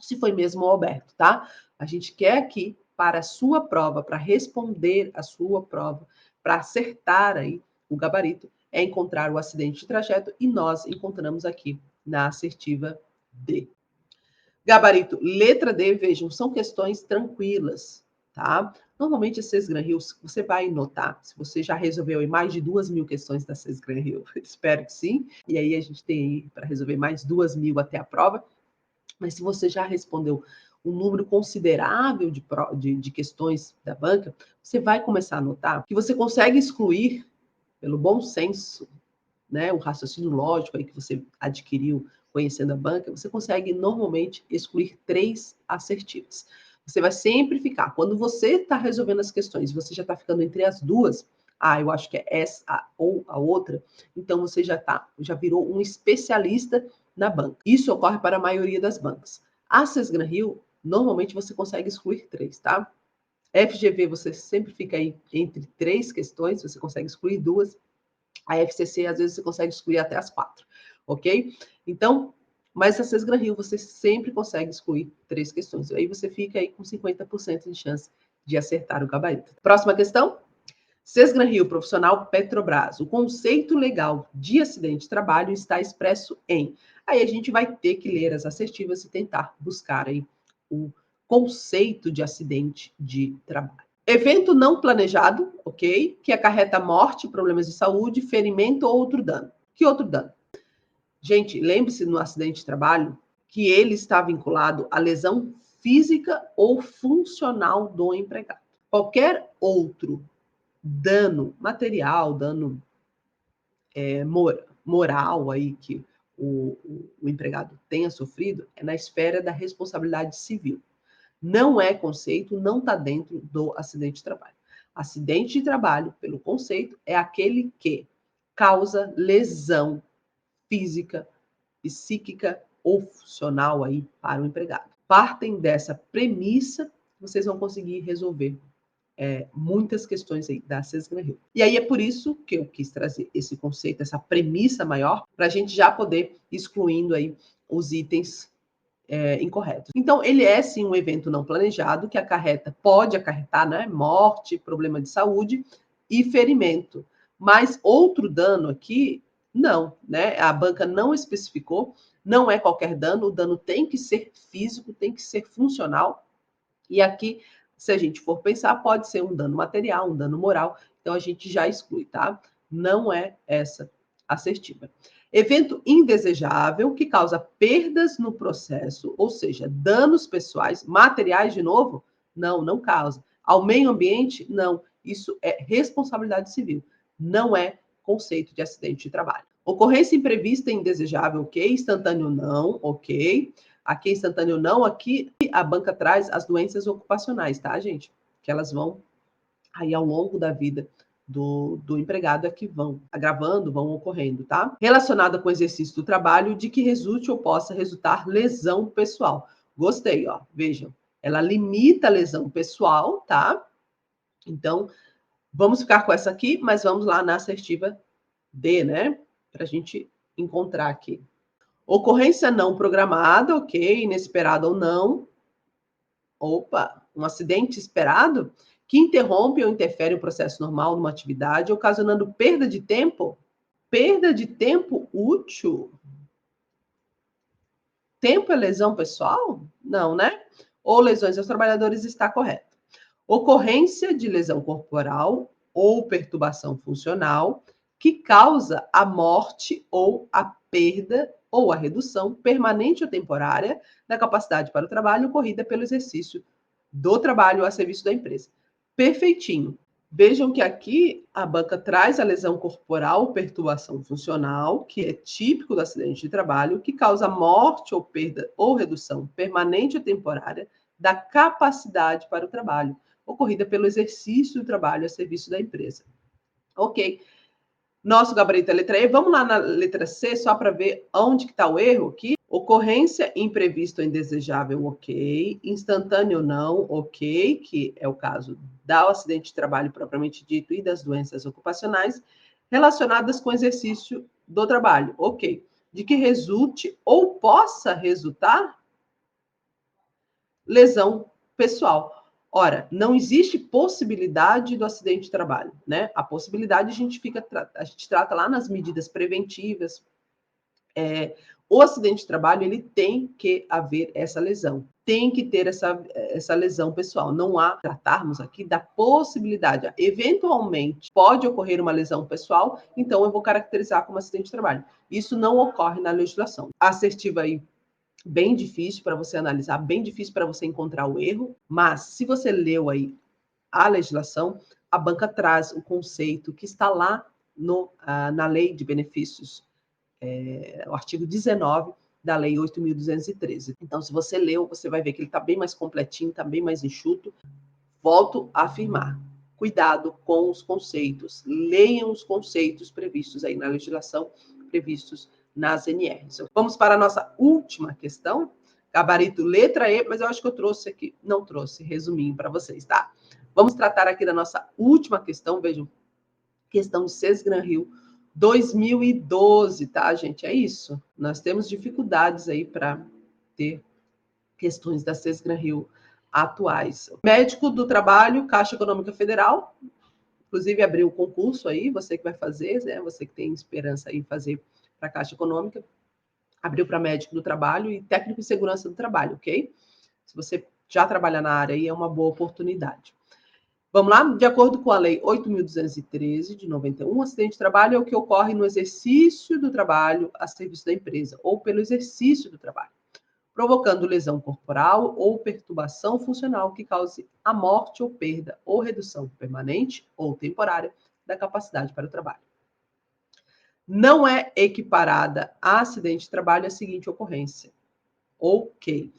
se foi mesmo o Alberto, tá? A gente quer aqui, para a sua prova, para responder a sua prova, para acertar aí o gabarito, é encontrar o acidente de trajeto e nós encontramos aqui na assertiva D. Gabarito, letra D, vejam, são questões tranquilas, tá? Normalmente, a Sesgran Rio, você vai notar, se você já resolveu mais de 2.000 questões da Sesgran Rio, espero que sim, e aí a gente tem para resolver mais 2.000 até a prova, mas se você já respondeu um número considerável de questões da banca, você vai começar a notar que você consegue excluir, pelo bom senso, né, o raciocínio lógico aí que você adquiriu conhecendo a banca, você consegue normalmente excluir 3 assertivas. Você vai sempre ficar, quando você está resolvendo as questões, você já está ficando entre as duas, eu acho que é essa ou a outra, então você já virou um especialista na banca. Isso ocorre para a maioria das bancas. A Sesgran Rio, normalmente você consegue excluir 3, tá? FGV, você sempre fica aí entre 3 questões, você consegue excluir 2. A FCC, às vezes, você consegue excluir até as 4, ok? Então, mas a Sesgran-Rio, você sempre consegue excluir 3 questões. Aí você fica aí com 50% de chance de acertar o gabarito. Próxima questão. Sesgran-Rio Profissional Petrobras. O conceito legal de acidente de trabalho está expresso em... Aí a gente vai ter que ler as assertivas e tentar buscar aí o conceito de acidente de trabalho. Evento não planejado, ok? Que acarreta morte, problemas de saúde, ferimento ou outro dano. Que outro dano? Gente, lembre-se no acidente de trabalho que ele está vinculado à lesão física ou funcional do empregado. Qualquer outro dano material, dano moral aí que o empregado tenha sofrido, é na esfera da responsabilidade civil. Não é conceito, não está dentro do acidente de trabalho. Acidente de trabalho, pelo conceito, é aquele que causa lesão física, psíquica ou funcional aí para o empregado. Partem dessa premissa, vocês vão conseguir resolver muitas questões aí da Sesgran-Rio. E aí é por isso que eu quis trazer esse conceito, essa premissa maior, para a gente já poder ir excluindo aí os itens incorretos. Então, ele é sim um evento não planejado que pode acarretar, né, morte, problema de saúde e ferimento. Mas outro dano aqui, não, né? A banca não especificou, não é qualquer dano, o dano tem que ser físico, tem que ser funcional. E aqui, se a gente for pensar, pode ser um dano material, um dano moral, então a gente já exclui, tá? Não é essa assertiva. Evento indesejável que causa perdas no processo, ou seja, danos pessoais, materiais de novo? Não, não causa. Ao meio ambiente? Não. Isso é responsabilidade civil, não é conceito de acidente de trabalho. Ocorrência imprevista e indesejável, ok. Instantâneo, não, ok. Aqui instantâneo não, aqui a banca traz as doenças ocupacionais, tá, gente? Que elas vão aí ao longo da vida do empregado é que vão agravando, vão ocorrendo, tá? Relacionada com o exercício do trabalho, de que resulte ou possa resultar lesão pessoal. Gostei, ó. Vejam, ela limita a lesão pessoal, tá? Então, vamos ficar com essa aqui, mas vamos lá na assertiva D, né? Para a gente encontrar aqui. Ocorrência não programada, ok, inesperada ou não. Opa, um acidente esperado que interrompe ou interfere o processo normal de uma atividade, ocasionando perda de tempo. Perda de tempo útil? Tempo é lesão pessoal? Não, né? Ou lesões aos trabalhadores está correto. Ocorrência de lesão corporal ou perturbação funcional que causa a morte ou a perda ou a redução permanente ou temporária da capacidade para o trabalho ocorrida pelo exercício do trabalho a serviço da empresa. Perfeitinho. Vejam que aqui a banca traz a lesão corporal, perturbação funcional, que é típico do acidente de trabalho, que causa morte ou perda ou redução permanente ou temporária da capacidade para o trabalho, ocorrida pelo exercício do trabalho a serviço da empresa. Ok. Nosso gabarito é a letra E. Vamos lá na letra C, só para ver onde que está o erro aqui. Ocorrência imprevista ou indesejável, ok. Instantâneo, não, ok, que é o caso do acidente de trabalho propriamente dito e das doenças ocupacionais relacionadas com o exercício do trabalho, ok. De que resulte ou possa resultar lesão pessoal. Ora, não existe possibilidade do acidente de trabalho, né? A possibilidade a gente trata lá nas medidas preventivas. O acidente de trabalho ele tem que haver essa lesão, tem que ter essa lesão pessoal. Não há tratarmos aqui da possibilidade. Eventualmente pode ocorrer uma lesão pessoal, então eu vou caracterizar como acidente de trabalho. Isso não ocorre na legislação. A assertiva aí bem difícil para você analisar, bem difícil para você encontrar o erro, mas se você leu aí a legislação, a banca traz o conceito que está lá na Lei de Benefícios, o artigo 19 da Lei 8.213. Então, se você leu, você vai ver que ele está bem mais completinho, está bem mais enxuto. Volto a afirmar, cuidado com os conceitos, leiam os conceitos previstos aí na legislação, previstos nas NRs. Vamos para a nossa última questão. gabarito letra E, mas eu acho que eu trouxe aqui, não trouxe, resuminho para vocês, tá? Vamos tratar aqui da nossa última questão, vejam, questão de Sesgran-Rio 2012, tá, gente? É isso. Nós temos dificuldades aí para ter questões da Sesgran-Rio atuais. Médico do Trabalho, Caixa Econômica Federal, inclusive abriu o concurso aí, você que vai fazer, né? Você que tem esperança em fazer para a Caixa Econômica, abriu para médico do trabalho e técnico de segurança do trabalho, ok? Se você já trabalha na área aí, é uma boa oportunidade. Vamos lá? De acordo com a Lei 8.213, de 91, um acidente de trabalho é o que ocorre no exercício do trabalho a serviço da empresa ou pelo exercício do trabalho, provocando lesão corporal ou perturbação funcional que cause a morte ou perda ou redução permanente ou temporária da capacidade para o trabalho. Não é equiparada a acidente de trabalho a seguinte ocorrência. Ok.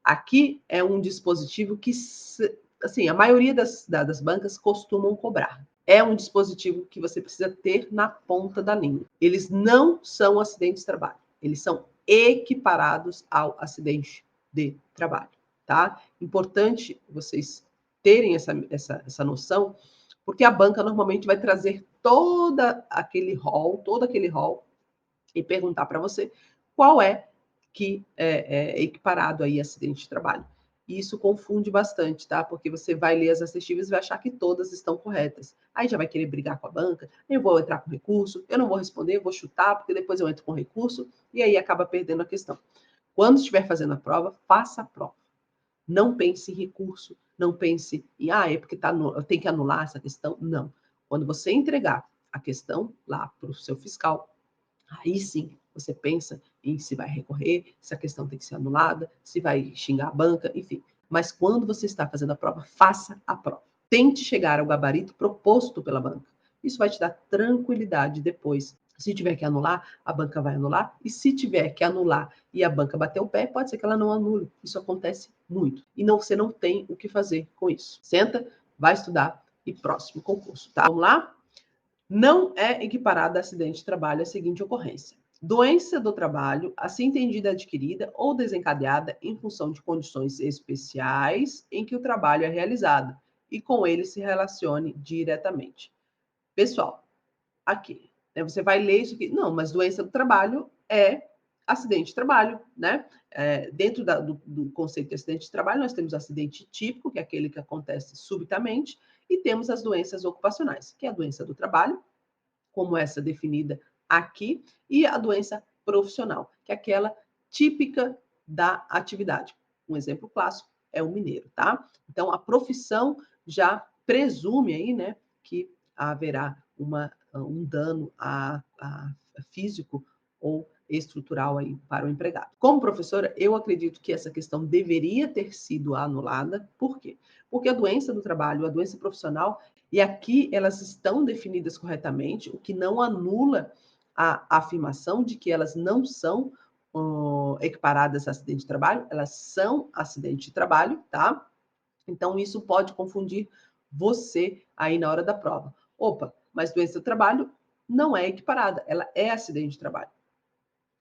Aqui é um dispositivo que, assim, a maioria das bancas costumam cobrar. É um dispositivo que você precisa ter na ponta da linha. Eles não são acidentes de trabalho. Eles são equiparados ao acidente de trabalho, tá? Importante vocês terem essa noção, porque a banca normalmente vai trazer todo aquele rol e perguntar para você qual é que é equiparado aí a acidente de trabalho. E isso confunde bastante, tá? Porque você vai ler as assertivas e vai achar que todas estão corretas. Aí já vai querer brigar com a banca, eu vou entrar com recurso, eu não vou responder, eu vou chutar, porque depois eu entro com recurso, e aí acaba perdendo a questão. Quando estiver fazendo a prova, faça a prova. Não pense em recurso, não pense em, é porque tem que anular essa questão. Não. Quando você entregar a questão lá para o seu fiscal, aí sim você pensa em se vai recorrer, se a questão tem que ser anulada, se vai xingar a banca, enfim. Mas quando você está fazendo a prova, faça a prova. Tente chegar ao gabarito proposto pela banca. Isso vai te dar tranquilidade depois. Se tiver que anular, a banca vai anular. E se tiver que anular e a banca bater o pé, pode ser que ela não anule. Isso acontece muito. E você não tem o que fazer com isso. Senta, vai estudar e próximo concurso, tá? Vamos lá? Não é equiparada a acidente de trabalho a seguinte ocorrência: doença do trabalho, assim entendida adquirida ou desencadeada em função de condições especiais em que o trabalho é realizado e com ele se relacione diretamente. Pessoal, aqui, né, você vai ler isso aqui. Não, mas doença do trabalho é acidente de trabalho, né? Dentro do conceito de acidente de trabalho, nós temos acidente típico, que é aquele que acontece subitamente, e temos as doenças ocupacionais, que é a doença do trabalho, como essa definida aqui, e a doença profissional, que é aquela típica da atividade. Um exemplo clássico é o mineiro, tá? Então, a profissão já presume aí, né, que haverá um dano a físico ou estrutural aí para o empregado. Como professora, eu acredito que essa questão deveria ter sido anulada. Por quê? Porque a doença do trabalho, a doença profissional, e aqui elas estão definidas corretamente, o que não anula a afirmação de que elas não são equiparadas a acidente de trabalho, elas são acidente de trabalho, tá? Então, isso pode confundir você aí na hora da prova. Opa, mas doença do trabalho não é equiparada, ela é acidente de trabalho.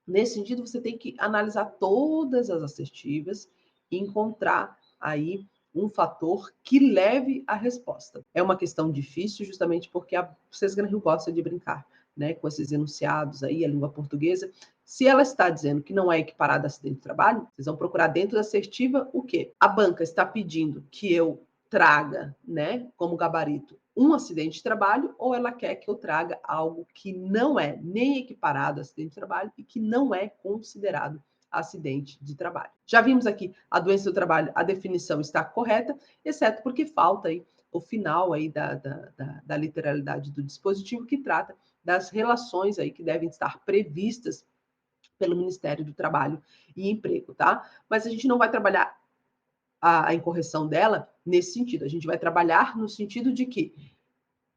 Nesse sentido, você tem que analisar todas as assertivas e encontrar aí um fator que leve à resposta. É uma questão difícil, justamente porque a Sesgran Rio gosta de brincar, né, com esses enunciados aí, a língua portuguesa. Se ela está dizendo que não é equiparada a acidente de trabalho, vocês vão procurar dentro da assertiva o quê? A banca está pedindo que eu traga, né, como gabarito um acidente de trabalho, ou ela quer que eu traga algo que não é nem equiparado a acidente de trabalho e que não é considerado acidente de trabalho. Já vimos aqui a doença do trabalho, a definição está correta, exceto porque falta aí o final aí da literalidade do dispositivo, que trata das relações aí que devem estar previstas pelo Ministério do Trabalho e Emprego, tá? Mas a gente não vai trabalhar a incorreção dela nesse sentido. A gente vai trabalhar no sentido de que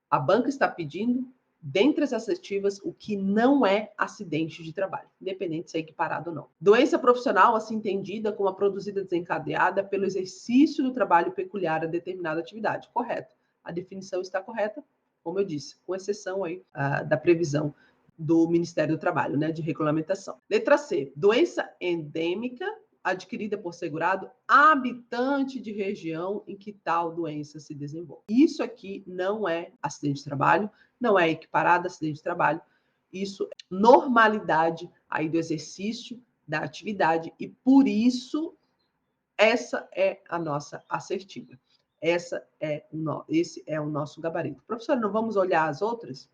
a banca está pedindo, dentre as assertivas, o que não é acidente de trabalho, independente se é equiparado ou não. Doença profissional, assim entendida como a produzida desencadeada pelo exercício do trabalho peculiar a determinada atividade. Correto. A definição está correta, como eu disse, com exceção aí da previsão do Ministério do Trabalho, né, de regulamentação. Letra C, doença endêmica adquirida por segurado habitante de região em que tal doença se desenvolve. Isso aqui não é acidente de trabalho, não é equiparado a acidente de trabalho, isso é normalidade aí do exercício da atividade e por isso essa é a nossa assertiva. Esse é o nosso gabarito. Professor, não vamos olhar as outras?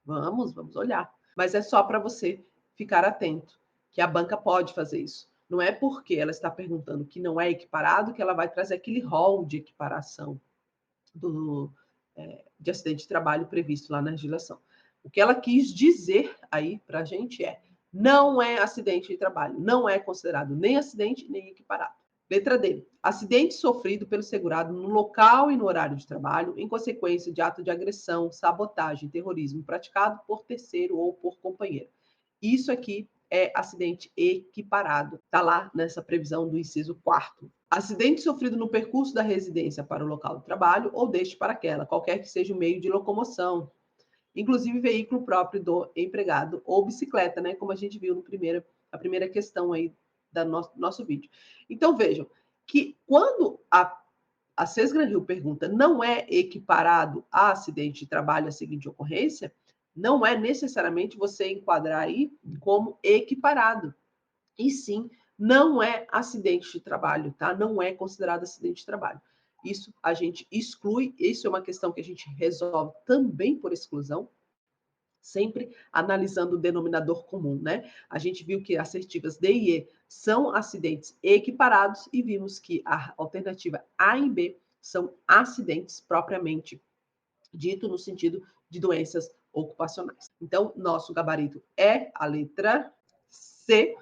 Vamos olhar. Mas é só para você ficar atento, que a banca pode fazer isso. Não é porque ela está perguntando que não é equiparado que ela vai trazer aquele rol de equiparação de acidente de trabalho previsto lá na legislação. O que ela quis dizer aí para a gente é: não é acidente de trabalho, não é considerado nem acidente nem equiparado. Letra D. Acidente sofrido pelo segurado no local e no horário de trabalho, em consequência de ato de agressão, sabotagem, terrorismo praticado por terceiro ou por companheiro. Isso aqui é acidente equiparado. Está lá nessa previsão do inciso 4º. Acidente sofrido no percurso da residência para o local do trabalho ou deste para aquela, qualquer que seja o meio de locomoção, inclusive veículo próprio do empregado ou bicicleta, né? Como a gente viu na primeira questão aí do nosso vídeo. Então, vejam que quando a SESGRAN-RIO pergunta não é equiparado a acidente de trabalho a seguinte ocorrência, não é necessariamente você enquadrar aí como equiparado. E sim, não é acidente de trabalho, tá? Não é considerado acidente de trabalho. Isso a gente exclui, isso é uma questão que a gente resolve também por exclusão, sempre analisando o denominador comum, né? A gente viu que assertivas D e E são acidentes equiparados e vimos que a alternativa A e B são acidentes propriamente dito no sentido de doenças ocupacionais. Então, nosso gabarito é a letra C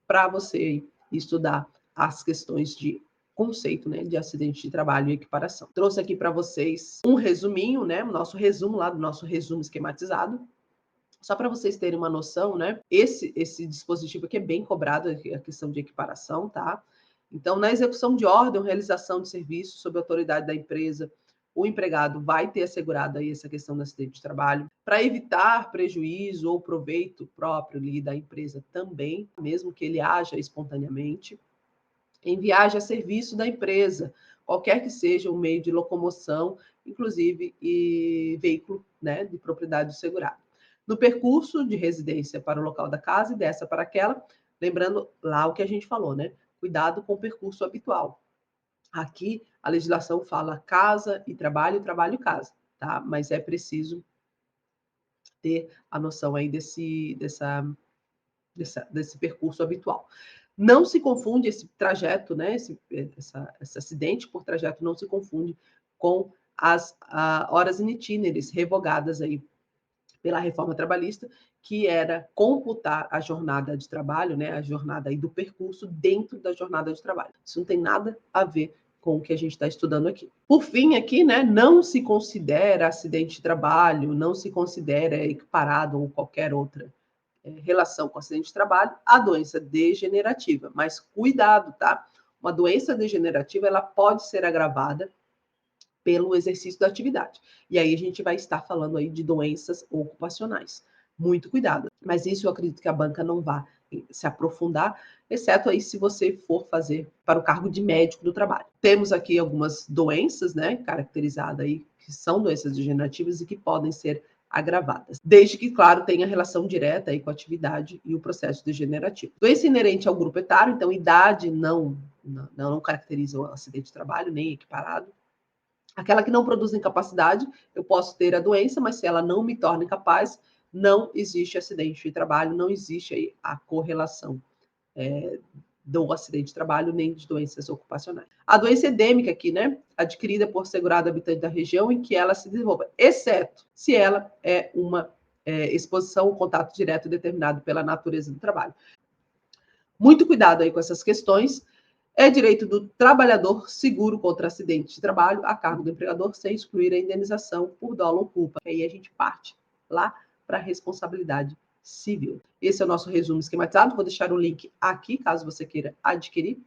para você estudar as questões de conceito, né, de acidente de trabalho e equiparação. Trouxe aqui para vocês um resuminho, né, o nosso resumo lá do nosso resumo esquematizado, só para vocês terem uma noção, né? Esse dispositivo aqui é bem cobrado, a questão de equiparação, tá? Então, na execução de ordem ou realização de serviço sob autoridade da empresa, o empregado vai ter assegurado aí essa questão do acidente de trabalho. Para evitar prejuízo ou proveito próprio ali da empresa também, mesmo que ele haja espontaneamente. Em viagem a serviço da empresa, qualquer que seja o meio de locomoção, inclusive e veículo, né, de propriedade do segurado. No percurso de residência para o local da casa e dessa para aquela, lembrando lá o que a gente falou, né? Cuidado com o percurso habitual. Aqui a legislação fala casa e trabalho e casa, tá? Mas é preciso ter a noção aí desse percurso habitual. Não se confunde esse trajeto, né? Esse acidente por trajeto não se confunde com as horas in itinere revogadas aí pela reforma trabalhista, que era computar a jornada de trabalho, né, a jornada aí do percurso dentro da jornada de trabalho. Isso não tem nada a ver com o que a gente está estudando aqui. Por fim, aqui, né, não se considera acidente de trabalho, não se considera equiparado ou qualquer outra relação com acidente de trabalho a doença degenerativa. Mas cuidado, tá? Uma doença degenerativa, ela pode ser agravada pelo exercício da atividade. E aí a gente vai estar falando aí de doenças ocupacionais. Muito cuidado. Mas isso eu acredito que a banca não vai se aprofundar, exceto aí se você for fazer para o cargo de médico do trabalho. Temos aqui algumas doenças, né, caracterizadas aí, que são doenças degenerativas e que podem ser agravadas, desde que, claro, tenha relação direta aí com a atividade e o processo degenerativo. Doença inerente ao grupo etário, então idade não caracteriza o acidente de trabalho, nem equiparado. Aquela que não produz incapacidade, eu posso ter a doença, mas se ela não me torna incapaz, não existe acidente de trabalho, não existe aí a correlação do acidente de trabalho nem de doenças ocupacionais. A doença endêmica aqui, né, adquirida por segurado habitante da região em que ela se desenvolva, exceto se ela é uma exposição ou contato direto determinado pela natureza do trabalho. Muito cuidado aí com essas questões. É direito do trabalhador seguro contra acidente de trabalho a cargo do empregador, sem excluir a indenização por dolo ou culpa. Aí a gente parte lá para a responsabilidade civil. Esse é o nosso resumo esquematizado. Vou deixar o link aqui, caso você queira adquirir.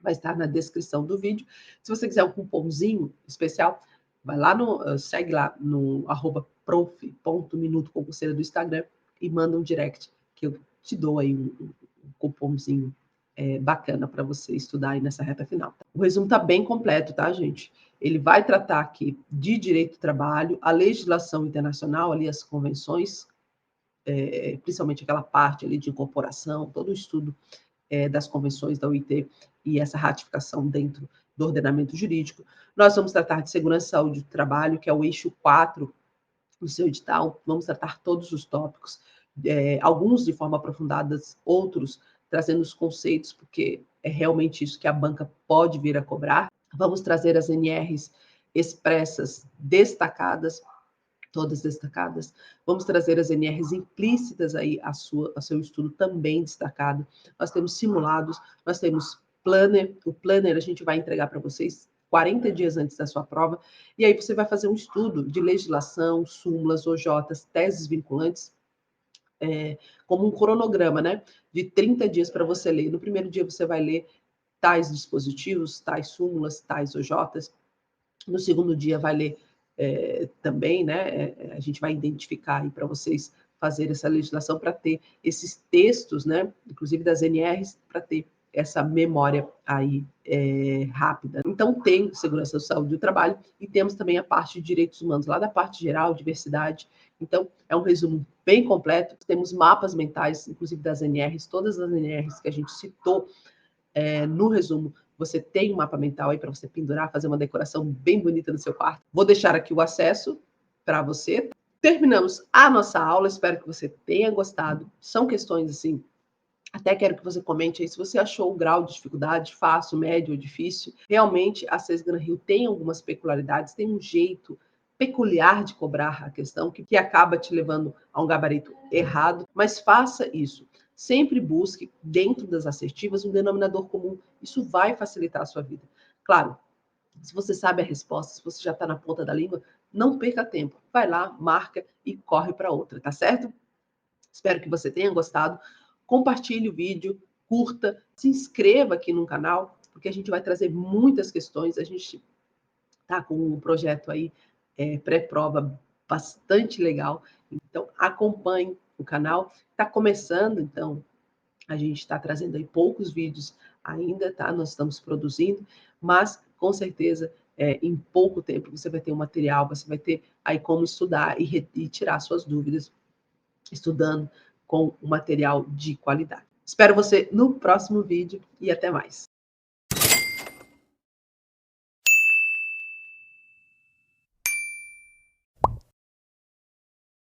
Vai estar na descrição do vídeo. Se você quiser um cupomzinho especial, vai lá segue lá no @prof.minuto concurseira do Instagram e manda um direct que eu te dou aí um cupomzinho bacana para você estudar aí nessa reta final. O resumo está bem completo, tá, gente? Ele vai tratar aqui de direito do trabalho, a legislação internacional, ali as convenções, principalmente aquela parte ali de incorporação, todo o estudo das convenções da OIT e essa ratificação dentro do ordenamento jurídico. Nós vamos tratar de segurança e saúde do trabalho, que é o eixo 4 do seu edital. Vamos tratar todos os tópicos, alguns de forma aprofundada, outros trazendo os conceitos, porque é realmente isso que a banca pode vir a cobrar. Vamos trazer as NRs expressas destacadas, todas destacadas. Vamos trazer as NRs implícitas aí ao seu estudo também destacado. Nós temos simulados, nós temos planner. O planner a gente vai entregar para vocês 40 dias antes da sua prova, e aí você vai fazer um estudo de legislação, súmulas, OJs, teses vinculantes, como um cronograma, né? De 30 dias para você ler. No primeiro dia você vai ler tais dispositivos, tais súmulas, tais OJs. No segundo dia vai ler também, né? A gente vai identificar aí para vocês fazer essa legislação para ter esses textos, né? Inclusive das NRs, para ter essa memória aí rápida. Então, tem segurança da saúde do trabalho e temos também a parte de direitos humanos, lá da parte geral, diversidade. Então, é um resumo bem completo. Temos mapas mentais, inclusive das NRs, todas as NRs que a gente citou no resumo. Você tem um mapa mental aí para você pendurar, fazer uma decoração bem bonita no seu quarto. Vou deixar aqui o acesso para você. Terminamos a nossa aula, espero que você tenha gostado. São questões assim, até quero que você comente aí se você achou o grau de dificuldade fácil, médio ou difícil. Realmente, a CES Gran Rio tem algumas peculiaridades, tem um jeito peculiar de cobrar a questão, que acaba te levando a um gabarito errado, mas faça isso. Sempre busque, dentro das assertivas, um denominador comum. Isso vai facilitar a sua vida. Claro, se você sabe a resposta, se você já está na ponta da língua, não perca tempo. Vai lá, marca e corre para outra, tá certo? Espero que você tenha gostado. Compartilhe o vídeo, curta, se inscreva aqui no canal, porque a gente vai trazer muitas questões. A gente está com um projeto aí, pré-prova, bastante legal. Então, acompanhe o canal. Está começando, então, a gente está trazendo aí poucos vídeos ainda, tá? Nós estamos produzindo, mas, com certeza, em pouco tempo você vai ter um material, você vai ter aí como estudar e tirar suas dúvidas estudando com um material de qualidade. Espero você no próximo vídeo e até mais.